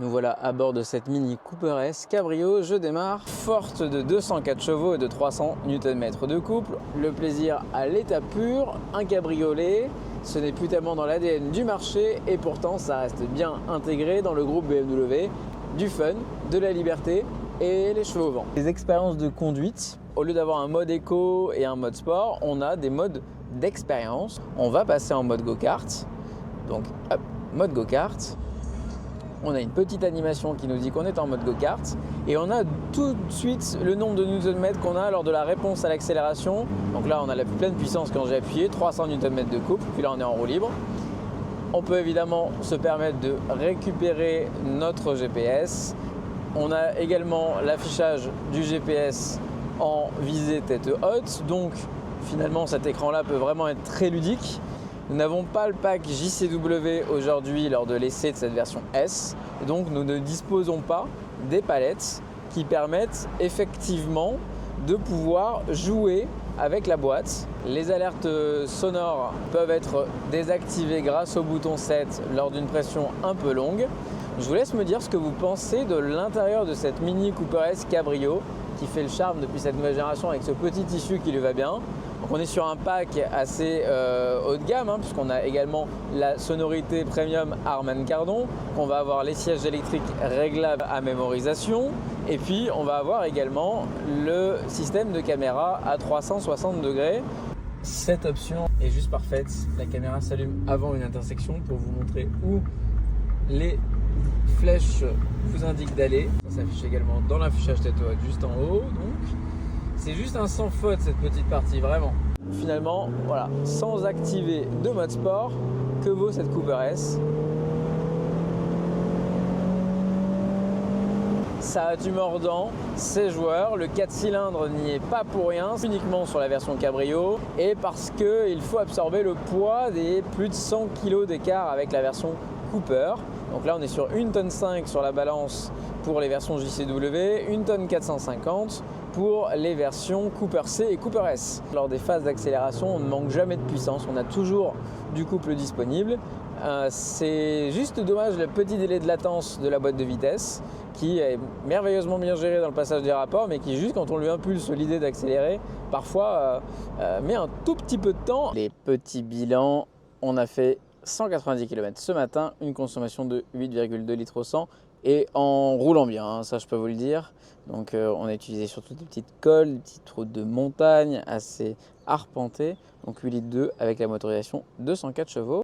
Nous voilà à bord de cette Mini Cooper S Cabrio. Je démarre, forte de 204 chevaux et de 300 Nm de couple. Le plaisir à l'état pur, un cabriolet. Ce n'est plus tellement dans l'ADN du marché et pourtant ça reste bien intégré dans le groupe BMW. Du fun, de la liberté et les cheveux au vent. Les expériences de conduite, au lieu d'avoir un mode éco et un mode sport, on a des modes d'expérience. On va passer en mode go-kart. Donc hop, mode go-kart. On a une petite animation qui nous dit qu'on est en mode go-kart et on a tout de suite le nombre de Nm qu'on a lors de la réponse à l'accélération. Donc là, on a la pleine puissance quand j'ai appuyé, 300 Nm de couple, puis là on est en roue libre. On peut évidemment se permettre de récupérer notre GPS. On a également l'affichage du GPS en visée tête haute, donc finalement cet écran-là peut vraiment être très ludique. Nous n'avons pas le pack JCW aujourd'hui lors de l'essai de cette version S, donc nous ne disposons pas des palettes qui permettent effectivement de pouvoir jouer avec la boîte. Les alertes sonores peuvent être désactivées grâce au bouton 7 lors d'une pression un peu longue. Je vous laisse me dire ce que vous pensez de l'intérieur de cette Mini Cooper S Cabrio qui fait le charme depuis cette nouvelle génération avec ce petit tissu qui lui va bien. Donc on est sur un pack assez haut de gamme puisqu'on a également la sonorité premium Harman Kardon, on va avoir les sièges électriques réglables à mémorisation et puis on va avoir également le système de caméra à 360 degrés. Cette option est juste parfaite, la caméra s'allume avant une intersection pour vous montrer où les flèches vous indiquent d'aller. Ça s'affiche également dans l'affichage tête haute juste en haut. Donc c'est juste un sans faute cette petite partie, vraiment. Finalement, voilà, sans activer de mode sport, que vaut cette Cooper S? Ça a du mordant, c'est joueur, le 4 cylindres n'y est pas pour rien, uniquement sur la version Cabrio et parce qu'il faut absorber le poids des plus de 100 kg d'écart avec la version Cooper. Donc là on est sur 1,5 tonne sur la balance pour les versions JCW, 1,450 tonne pour les versions Cooper C et Cooper S. Lors des phases d'accélération, on ne manque jamais de puissance, on a toujours du couple disponible. C'est juste dommage le petit délai de latence de la boîte de vitesse qui est merveilleusement bien géré dans le passage des rapports mais qui juste quand on lui impulse l'idée d'accélérer, parfois met un tout petit peu de temps. Les petits bilans, on a fait 190 km ce matin, une consommation de 8,2 litres au 100 et en roulant bien, ça je peux vous le dire. Donc on a utilisé surtout des petites cols, des petites routes de montagne assez arpentées, donc 8 litres 2 avec la motorisation 204 chevaux.